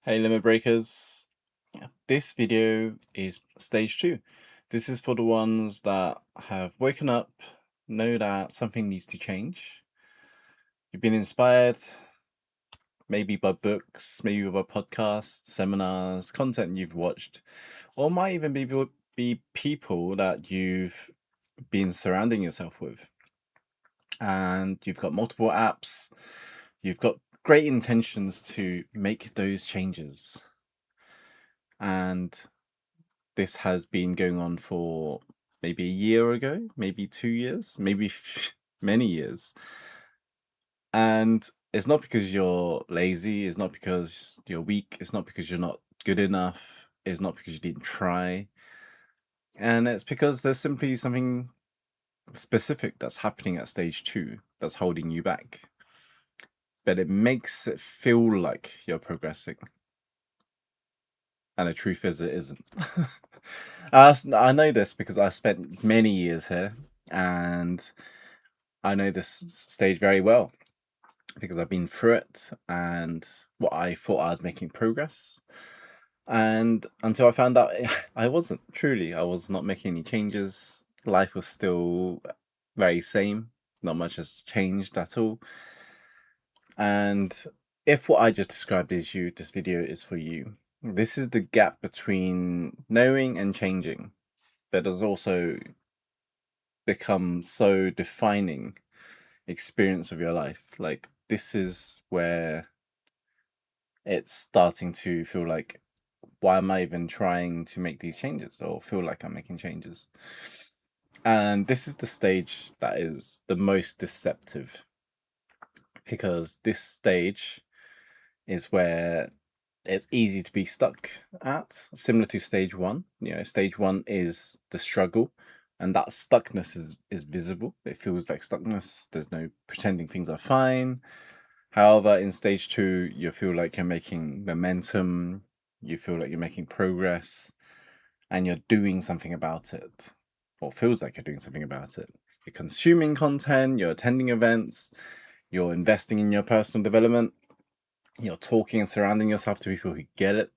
Hey limit breakers. This video is stage 2. This is for the ones that have woken up, know that something needs to change. You've been inspired, maybe by books, maybe by podcasts, seminars, content you've watched, or might even be people that you've been surrounding yourself with. And you've got multiple apps, you've got great intentions to make those changes. And this has been going on for maybe a year ago, maybe 2 years, maybe many years. And it's not because you're lazy, it's not because you're weak, it's not because you're not good enough, it's not because you didn't try. And it's because there's simply something specific that's happening at stage 2 that's holding you back. But it makes it feel like you're progressing. And the truth is, it isn't. I know this because I spent many years here, and I know this stage very well because I've been through it and what I thought I was making progress. And until I found out I wasn't, truly, I was not making any changes. Life was still very same. Not much has changed at all. And if what I just described is you, this video is for you. This is the gap between knowing and changing that has also become so defining experience of your life. Like, this is where it's starting to feel like, why am I even trying to make these changes or feel like I'm making changes? And this is the stage that is the most deceptive, because this stage is where it's easy to be stuck at, similar to stage 1. Stage 1 is the struggle, and that stuckness is visible. It feels like stuckness. There's no pretending things are fine. However, in stage 2, you feel like you're making momentum, you feel like you're making progress, and you're doing something about it, or feels like you're doing something about it. You're consuming content, you're attending events, you're investing in your personal development, you're talking and surrounding yourself to people who get it,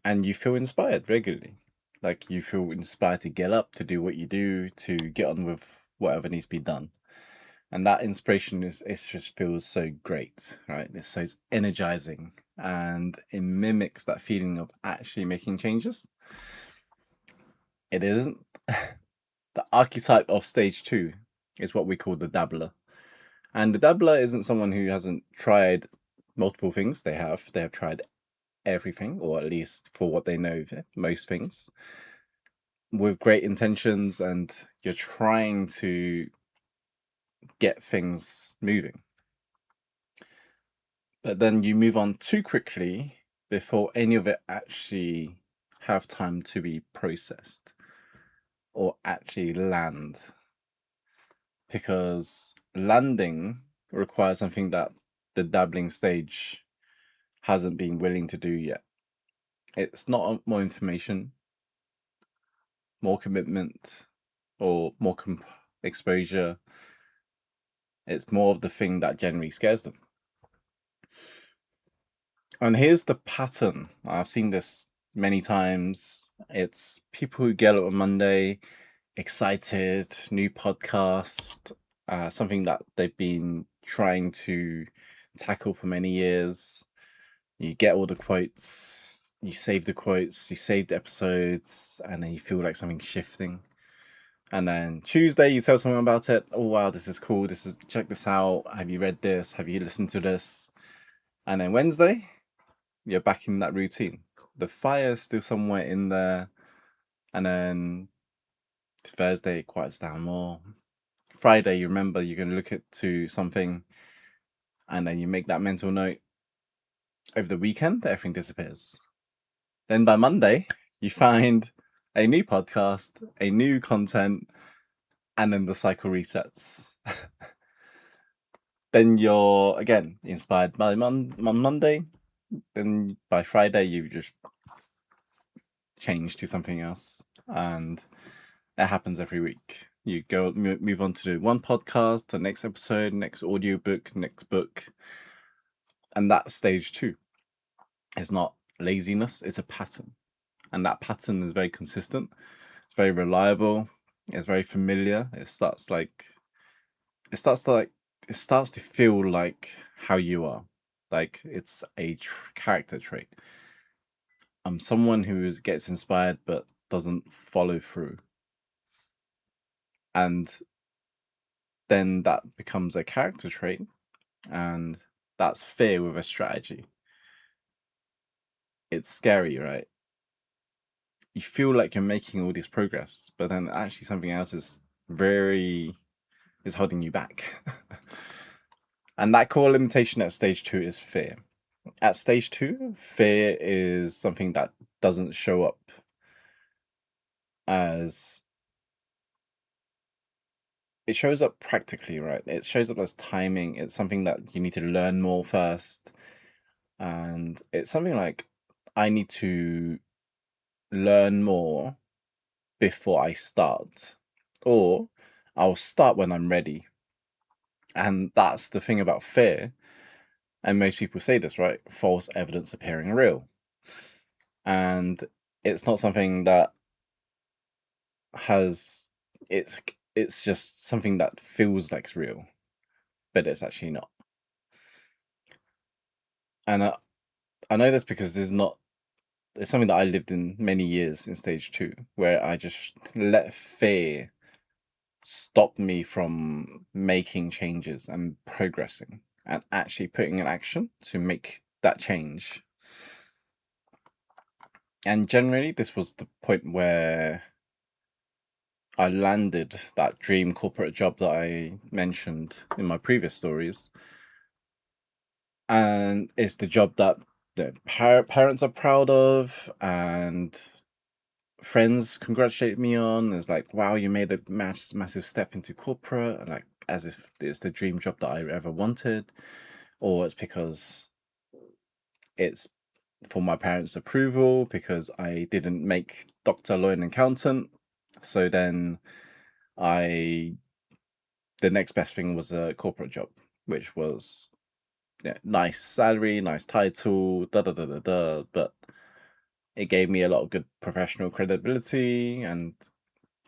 and you feel inspired regularly. Like, you feel inspired to get up, to do what you do, to get on with whatever needs to be done. And that inspiration it just feels so great, right? It's so energizing, and it mimics that feeling of actually making changes. It isn't. The archetype of stage 2 is what we call the dabbler. And the dabbler isn't someone who hasn't tried multiple things. They have tried everything, or at least for what they know, most things, with great intentions, and you're trying to get things moving. But then you move on too quickly before any of it actually have time to be processed or actually land. Because landing requires something that the dabbling stage hasn't been willing to do yet. It's not more information, more commitment, or more exposure. It's more of the thing that generally scares them. And here's the pattern. I've seen this many times. It's people who get up on Monday, excited, new podcast, something that they've been trying to tackle for many years. You get all the quotes, you save the quotes, you save the episodes, and then you feel like something's shifting. And then Tuesday, you tell someone about it. Oh wow, this is cool. Check this out. Have you read this? Have you listened to this? And then Wednesday, you're back in that routine. The fire's still somewhere in there. And then Thursday, it quiets down more. Friday, you remember you're going to look to something, and then you make that mental note. Over the weekend, everything disappears. Then by Monday, you find a new podcast, a new content, and then the cycle resets. Then you're again inspired by Monday. Then by Friday, you just change to something else, and that happens every week. You go move on to do one podcast, the next episode, next audiobook, next book, and that's stage 2. It's not laziness, it's a pattern. And that pattern is very consistent, it's very reliable, it's very familiar. It starts to feel like how you are. Like it's a character trait. I'm someone who gets inspired but doesn't follow through. And then that becomes a character trait, and that's fear with a strategy. It's scary, right? You feel like you're making all this progress, but then actually something else is holding you back. And that core limitation at stage 2 is fear. At stage 2, fear is something that doesn't show up as it shows up practically, right? It shows up as timing. It's something that you need to learn more first. And it's something like I need to learn more before I start, or I'll start when I'm ready. And that's the thing about fear. And most people say this, right? False evidence appearing real. And it's not something that has it's it's just something that feels like it's real, but it's actually not. And I know this because it's something that I lived in many years in stage 2, where I just let fear stop me from making changes and progressing and actually putting in action to make that change. And generally, this was the point where I landed that dream corporate job that I mentioned in my previous stories. And it's the job that the parents are proud of, and friends congratulate me on. It's like, wow, you made a massive step into corporate, like as if it's the dream job that I ever wanted, or it's because it's for my parents' approval because I didn't make doctor, lawyer, and accountant. So then I the next best thing was a corporate job, which was nice salary, nice title, da da da da da. But it gave me a lot of good professional credibility, and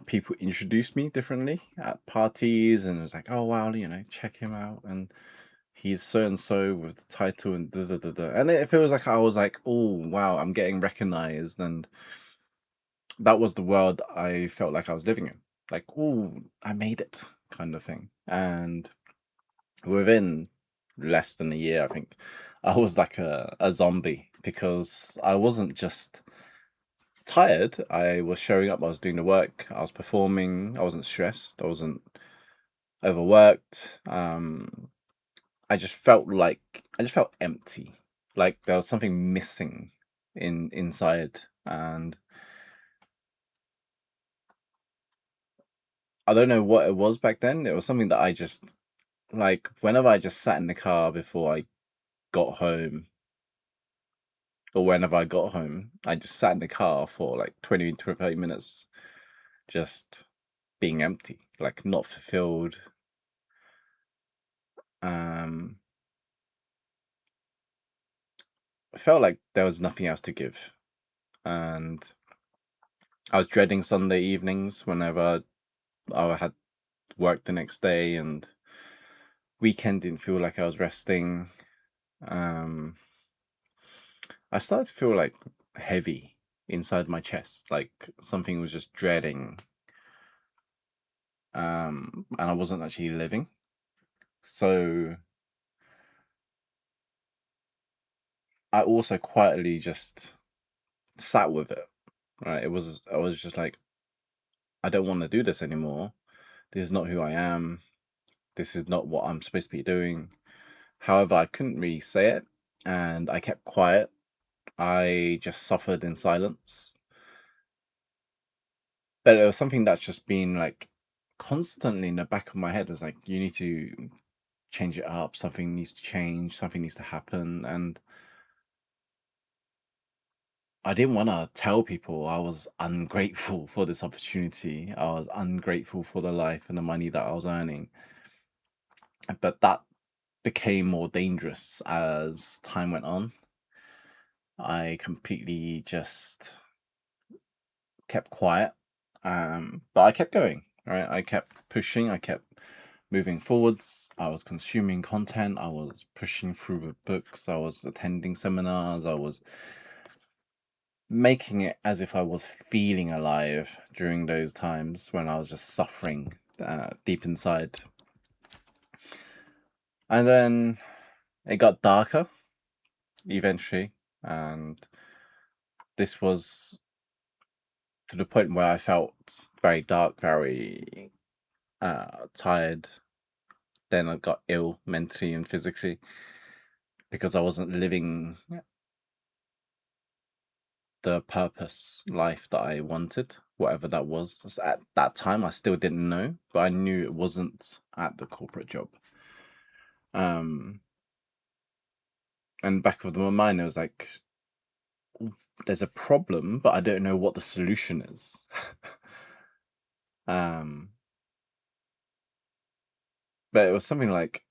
people introduced me differently at parties, and it was like, oh wow, check him out, and he's so and so with the title and da da da da. And it feels like I was like, oh wow, I'm getting recognized, and that was the world I felt like I was living in. Like, oh, I made it, kind of thing. And within less than a year, I think I was like a zombie because I wasn't just tired. I was showing up, I was doing the work, I was performing, I wasn't stressed, I wasn't overworked. I just felt empty. Like there was something missing inside. And I don't know what it was back then. It was something that I just like whenever I just sat in the car before I got home, or whenever I got home, I just sat in the car for like 20 to 30 minutes, just being empty, like not fulfilled. Um, I felt like there was nothing else to give. And I was dreading Sunday evenings whenever I had work the next day, and weekend didn't feel like I was resting. Um, I started to feel like heavy inside my chest, like something was just dreading. And I wasn't actually living. So I also quietly just sat with it. Right? I was just like, I don't want to do this anymore. This is not who I am. This is not what I'm supposed to be doing. However, I couldn't really say it, and I kept quiet. I just suffered in silence. But it was something that's just been like constantly in the back of my head. It was like, you need to change it up. Something needs to change. Something needs to happen. And I didn't want to tell people I was ungrateful for this opportunity. I was ungrateful for the life and the money that I was earning. But that became more dangerous as time went on. I completely just kept quiet. But I kept going, right? I kept pushing, I kept moving forwards. I was consuming content, I was pushing through the books, I was attending seminars, I was making it as if I was feeling alive during those times when I was just suffering deep inside. And then it got darker eventually, and this was to the point where I felt very dark, very tired. Then I got ill mentally and physically because I wasn't living the purpose life that I wanted, whatever that was. At that time, I still didn't know, but I knew it wasn't at the corporate job. And back of my mind, it was like, there's a problem, but I don't know what the solution is. um, but it was something like,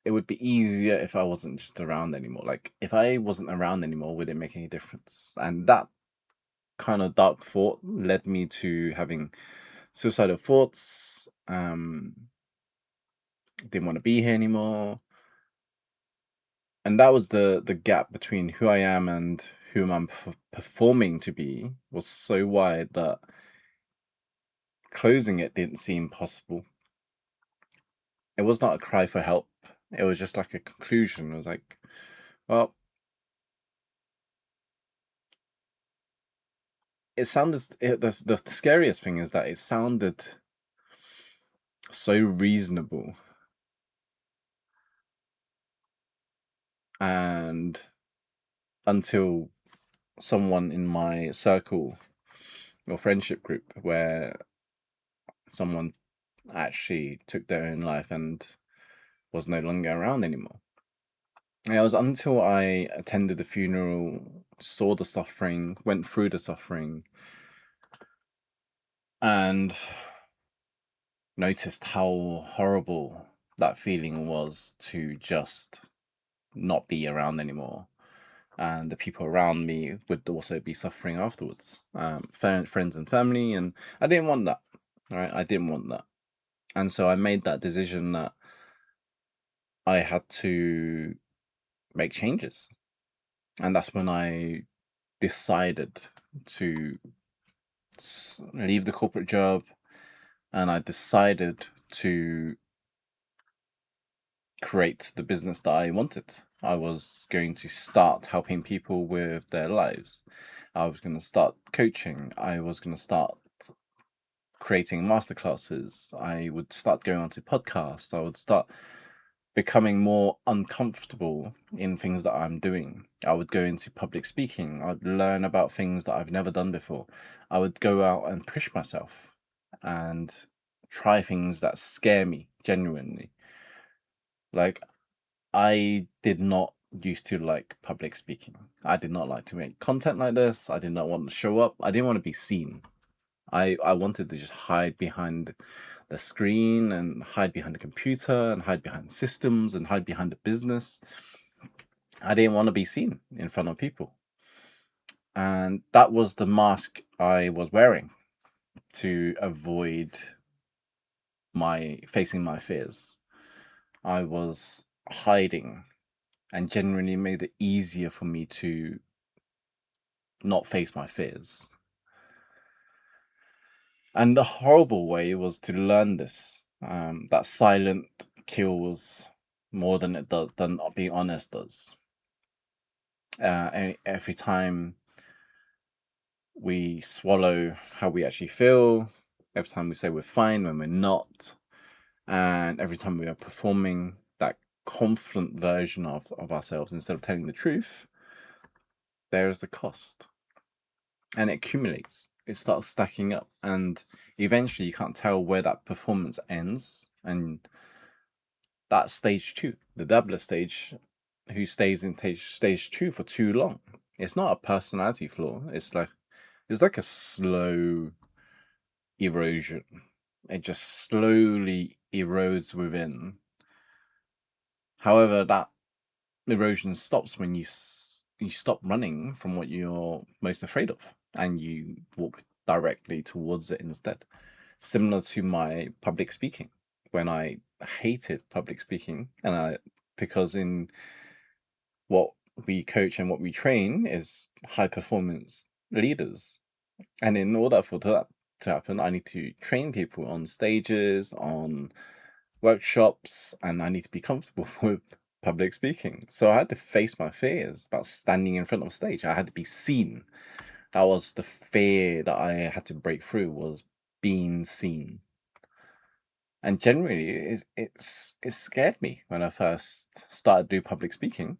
it would be easier if I wasn't just around anymore. Like, if I wasn't around anymore, would it make any difference? And that kind of dark thought led me to having suicidal thoughts. Didn't want to be here anymore. And that was the gap between who I am and whom I'm performing to be was so wide that closing it didn't seem possible. It was not a cry for help. It was just like a conclusion. It was like, well, it sounded. The scariest thing is that it sounded so reasonable, and until someone in my circle or friendship group where someone actually took their own life and was no longer around anymore. It was until I attended the funeral, saw the suffering, went through the suffering, and noticed how horrible that feeling was to just not be around anymore. And the people around me would also be suffering afterwards, friends and family. And I didn't want that, right? I didn't want that. And so I made that decision that I had to make changes. And that's when I decided to leave the corporate job, and I decided to create the business that I wanted. I was going to start helping people with their lives. I was going to start coaching. I was going to start creating masterclasses. I would start going onto podcasts. I would start becoming more uncomfortable in things that I'm doing. I would go into public speaking. I'd learn about things that I've never done before. I would go out and push myself and try things that scare me genuinely. Like, I did not used to like public speaking. I did not like to make content like this. I did not want to show up. I didn't want to be seen. I wanted to just hide behind the screen and hide behind the computer and hide behind systems and hide behind the business. I didn't want to be seen in front of people. And that was the mask I was wearing to avoid facing my fears. I was hiding and genuinely made it easier for me to not face my fears. And the horrible way was to learn this, that silent kills more than it does, than being honest does. And every time we swallow how we actually feel, every time we say we're fine when we're not, and every time we are performing that confident version of ourselves instead of telling the truth, there is the cost. And it accumulates. It starts stacking up, and eventually you can't tell where that performance ends. And that's stage 2, the Dabbler stage, who stays in stage 2 for too long. It's not a personality flaw. It's like a slow erosion. It just slowly erodes within. However, that erosion stops when you you stop running from what you're most afraid of, and you walk directly towards it instead. Similar to my public speaking, when I hated public speaking, because in what we coach and what we train is high performance leaders. And in order for that to happen, I need to train people on stages, on workshops, and I need to be comfortable with public speaking. So I had to face my fears about standing in front of a stage. I had to be seen. That was the fear that I had to break through, was being seen. And generally, it scared me when I first started doing public speaking.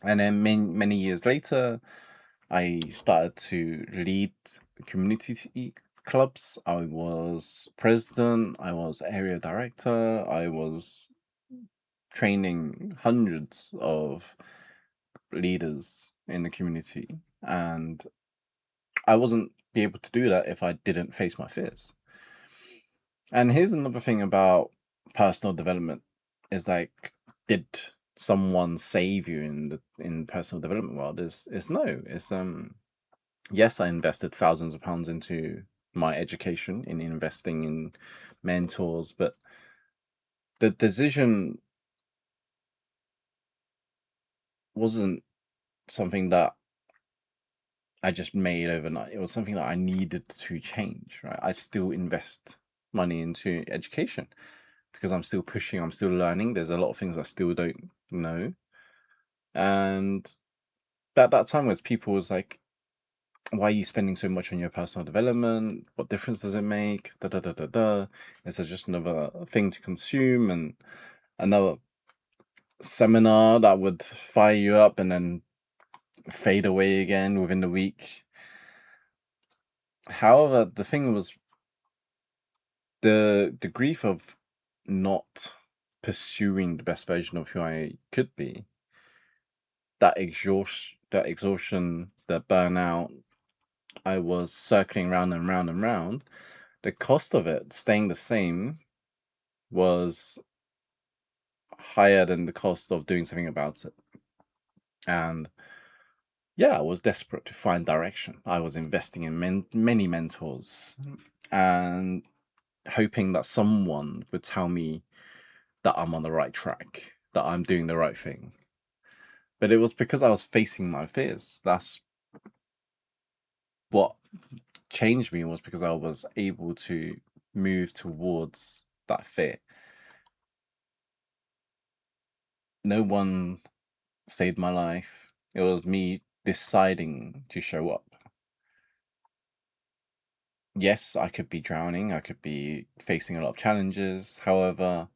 And then many years later, I started to lead community clubs. I was president, I was area director, I was training hundreds of leaders in the community. And I wasn't be able to do that if I didn't face my fears. And here's another thing about personal development is like, did someone save you in the personal development world? Is no. It's yes, I invested thousands of pounds into my education, in investing in mentors, but the decision wasn't something that I just made overnight. It was something that I needed to change, right? I still invest money into education because I'm still pushing, I'm still learning. There's a lot of things I still don't know. And that time was people was like, why are you spending so much on your personal development? What difference does it make? Da da da da da. Is it just another thing to consume and another seminar that would fire you up and then fade away again within the week? However, the thing was the grief of not pursuing the best version of who I could be, that exhaustion, that burnout, I was circling round and round and round. The cost of it staying the same was higher than the cost of doing something about it. And yeah, I was desperate to find direction. I was investing in many mentors and hoping that someone would tell me that I'm on the right track, that I'm doing the right thing. But it was because I was facing my fears. That's what changed me, was because I was able to move towards that fear. No one saved my life. It was me deciding to show up. Yes, I could be drowning, I could be facing a lot of challenges. However,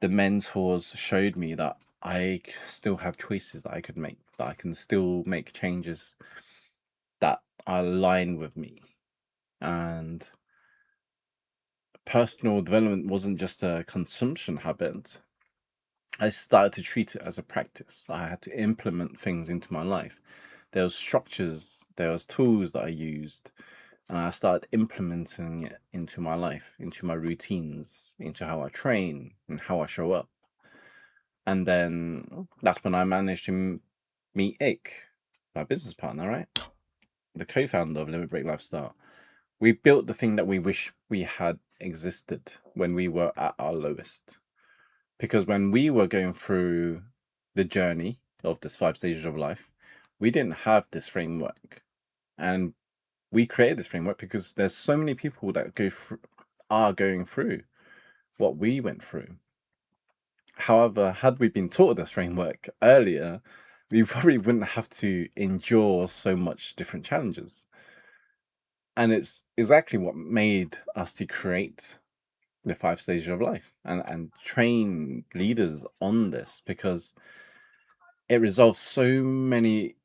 the mentors showed me that I still have choices that I could make, that I can still make changes that align with me. And personal development wasn't just a consumption habit. I started to treat it as a practice. I had to implement things into my life. There was structures, there was tools that I used, and I started implementing it into my life, into my routines, into how I train and how I show up. And then that's when I managed to meet Ick, my business partner, right? The co-founder of Limit Break Lifestyle. We built the thing that we wish we had existed when we were at our lowest. Because when we were going through the journey of this 5 stages of life, we didn't have this framework. And we created this framework because there's so many people that are going through what we went through. However, had we been taught this framework earlier, we probably wouldn't have to endure so much different challenges. And it's exactly what made us to create the 5 stages of life and train leaders on this, because it resolves so many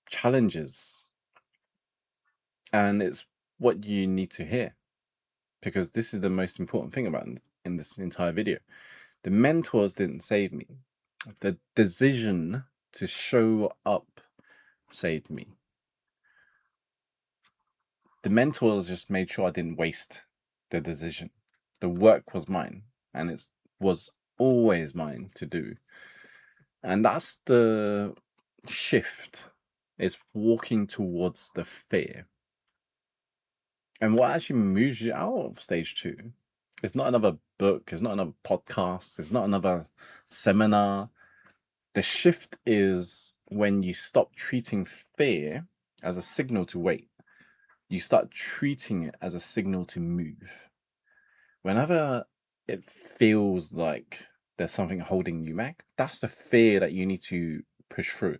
challenges, and it's what you need to hear, because this is the most important thing about in this entire video. The mentors didn't save me. The decision to show up saved me. The mentors just made sure I didn't waste the decision. The work was mine, and it was always mine to do. And that's the shift is walking towards the fear. And what actually moves you out of stage two is not another book, it's not another podcast, it's not another seminar. The shift is when you stop treating fear as a signal to wait. You start treating it as a signal to move. Whenever it feels like there's something holding you back, that's the fear that you need to push through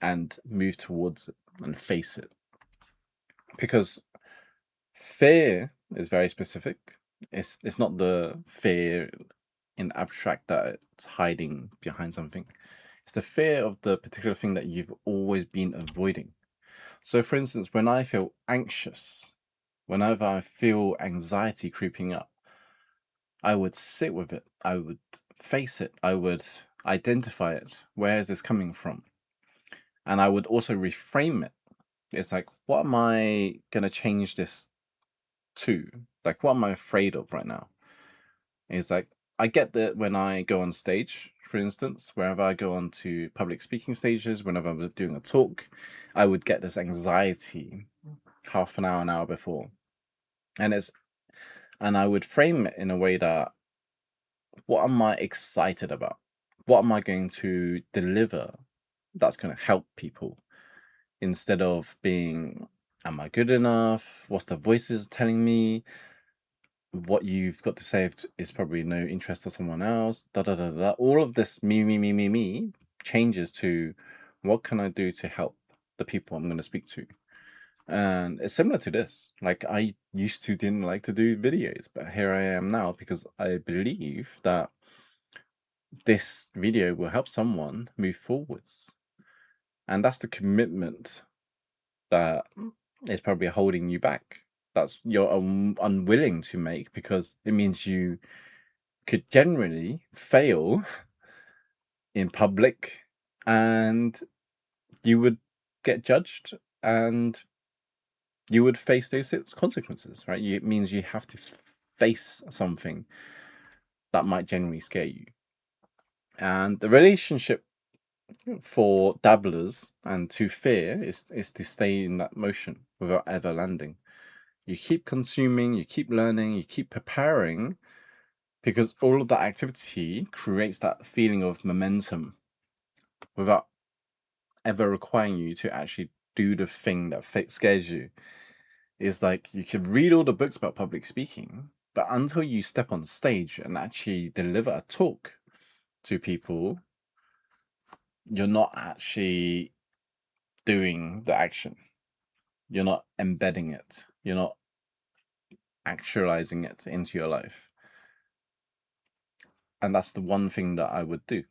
and move towards it and face it. Because fear is very specific. It's not the fear in abstract that it's hiding behind something. It's the fear of the particular thing that you've always been avoiding. So, for instance, when I feel anxious, whenever I feel anxiety creeping up, I would sit with it. I would face it. I would identify it. Where is this coming from? And I would also reframe it. It's like, what am I going to change this to? Like, what am I afraid of right now? It's like, I get that when I go on stage, for instance, wherever I go on to public speaking stages, whenever I'm doing a talk, I would get this anxiety half an hour before. And I would frame it in a way that, what am I excited about? What am I going to deliver that's going to help people? Instead of being, am I good enough? What's the voices telling me? What you've got to say is probably no interest to someone else. Da da da da. All of this me changes to, what can I do to help the people I'm going to speak to? And it's similar to this. Like, I used to didn't like to do videos, but here I am now because I believe that this video will help someone move forwards. And that's the commitment that is probably holding you back. That's you're unwilling to make, because it means you could generally fail in public and you would get judged and you would face those consequences, right? It means you have to face something that might genuinely scare you. And the relationship for dabblers and to fear is to stay in that motion without ever landing. You keep consuming, you keep learning, you keep preparing, because all of that activity creates that feeling of momentum without ever requiring you to actually do the thing that scares you. It's like, you can read all the books about public speaking, but until you step on stage and actually deliver a talk to people, you're not actually doing the action. You're not embedding it. You're not actualizing it into your life. And that's the one thing that I would do.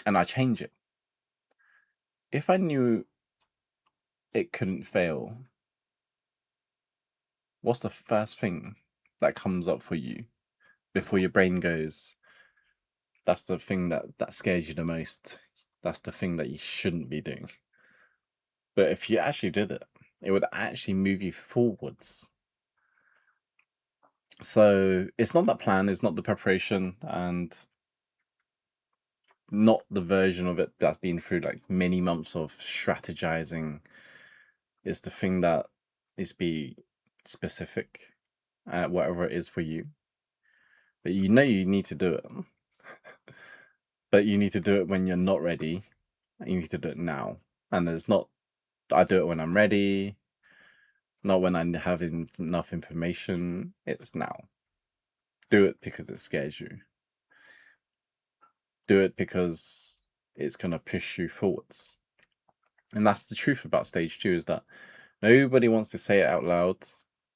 And I change it. If I knew it couldn't fail, what's the first thing that comes up for you before your brain goes, that's the thing that scares you the most? That's the thing that you shouldn't be doing. But if you actually did it, it would actually move you forwards. So it's not that plan, it's not the preparation, and not the version of it that's been through like many months of strategizing. Is the thing that is be specific at whatever it is for you. But you know you need to do it. But you need to do it when you're not ready. You need to do it now. And there's not, I do it when I'm ready, not when I have enough information. It's now. Do it because it scares you. Do it because it's going to push you forwards. And that's the truth about stage two, is that nobody wants to say it out loud.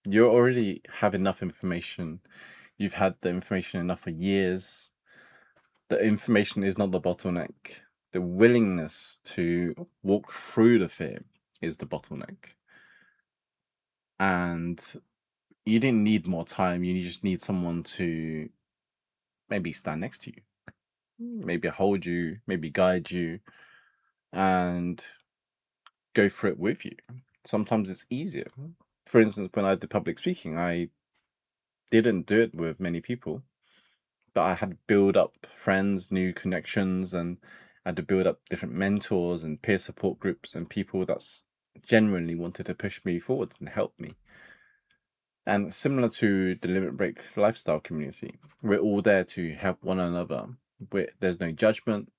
You already have enough information. You've had the information enough for years. The information is not the bottleneck. The willingness to walk through the fear is the bottleneck. And you didn't need more time. You just need someone to maybe stand next to you, maybe hold you, maybe guide you, and go through it with you. Sometimes it's easier. For instance, when I did public speaking, I didn't do it with many people. But I had to build up friends, new connections, and I had to build up different mentors and peer support groups and people that's genuinely wanted to push me forwards and help me. And similar to the Limit Break lifestyle community, we're all there to help one another. There's no judgment.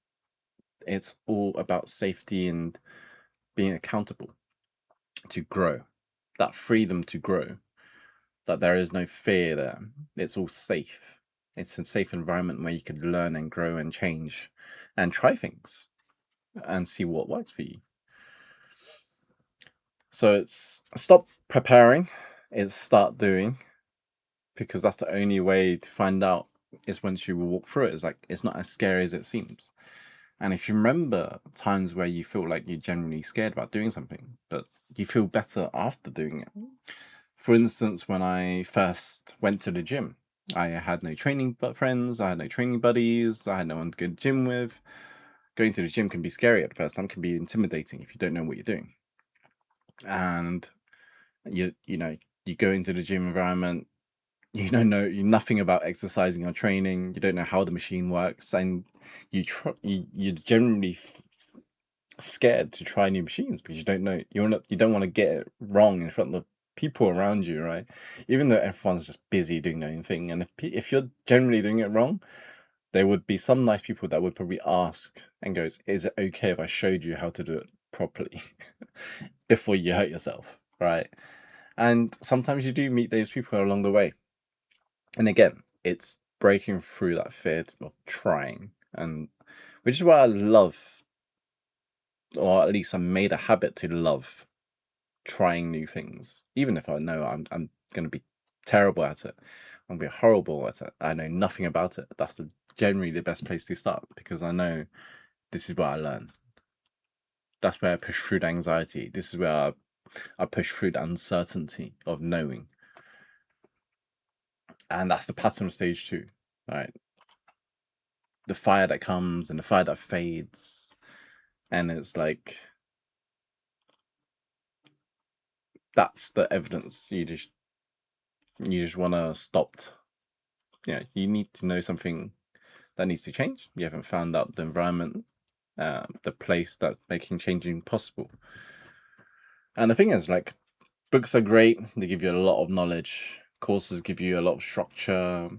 It's all about safety and being accountable to grow. That freedom to grow, that there is no fear there. It's all safe. It's a safe environment where you could learn and grow and change and try things and see what works for you. So it's stop preparing, it's start doing, because that's the only way to find out is once you walk through it. It's like it's not as scary as it seems. And if you remember times where you feel like you're generally scared about doing something, but you feel better after doing it. For instance, when I first went to the gym, I had no training friends, I had no training buddies, I had no one to go to the gym with. Going to the gym can be scary at the first time, can be intimidating if you don't know what you're doing. And you go into the gym environment, you don't know nothing about exercising or training, you don't know how the machine works, and you're generally scared to try new machines because you don't know, you don't want to get it wrong in front of people around you, right? Even though everyone's just busy doing their own thing, and if you're generally doing it wrong, there would be some nice people that would probably ask and goes, is it okay if I showed you how to do it properly before you hurt yourself, right? And sometimes you do meet those people along the way. And again, it's breaking through that fear of trying, and which is why I love, or at least I made a habit to love trying new things, even if I know I'm going to be terrible at it, I'm going to be horrible at it, I know nothing about it. That's generally the best place to start, because I know this is where I learn. That's where I push through the anxiety. This is where I push through the uncertainty of knowing. And that's the pattern of stage 2, right? The fire that comes and the fire that fades, and it's like that's the evidence. You just want to stop. You need to know something that needs to change. You haven't found out the environment, the place that's making changing possible. And the thing is, like, books are great, they give you a lot of knowledge, courses give you a lot of structure,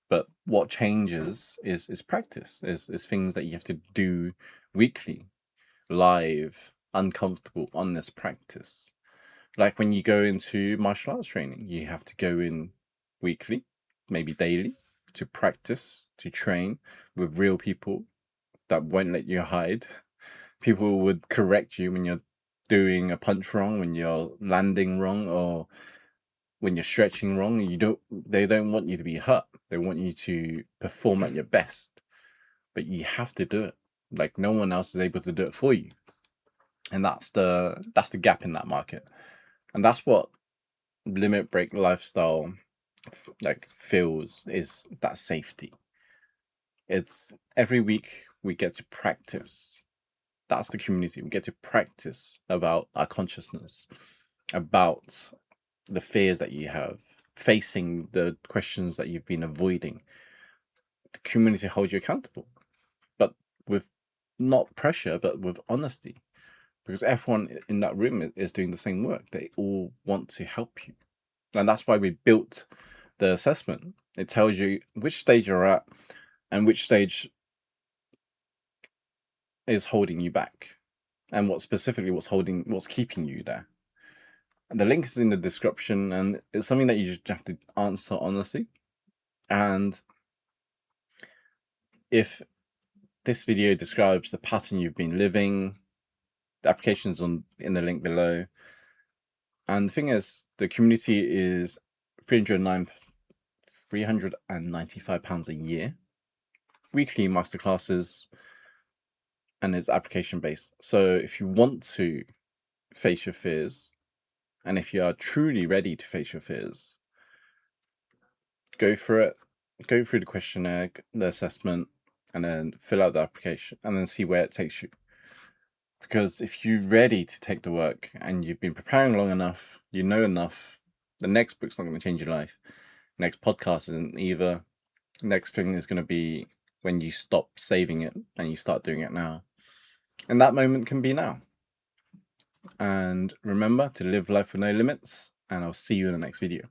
but what changes is practice, is things that you have to do weekly, live, uncomfortable, honest practice. Like when you go into martial arts training, you have to go in weekly, maybe daily, to practice, to train with real people that won't let you hide. People would correct you when you're doing a punch wrong, when you're landing wrong, or when you're stretching wrong. They don't want you to be hurt. They want you to perform at your best. But you have to do it. Like no one else is able to do it for you. And that's the gap in that market. And that's what limit break lifestyle like feels, is that safety. It's every week we get to practice. That's the community. We get to practice about our consciousness, about the fears that you have, facing the questions that you've been avoiding. The community holds you accountable, but with not pressure, but with honesty, because everyone in that room is doing the same work. They all want to help you. And that's why we built the assessment. It tells you which stage you're at and which stage is holding you back, and what's keeping you there. And the link is in the description, and it's something that you just have to answer honestly. And if this video describes the pattern you've been living, the application's in the link below. And the thing is, the community is £395 a year, weekly masterclasses, and it's application based. So if you want to face your fears, and if you are truly ready to face your fears, go for it. Go through the questionnaire, the assessment, and then fill out the application, and then see where it takes you. Because if you're ready to take the work and you've been preparing long enough, you know enough, the next book's not going to change your life. Next podcast isn't either. Next thing is going to be when you stop saving it and you start doing it now. And that moment can be now. And remember to live life with no limits, and I'll see you in the next video.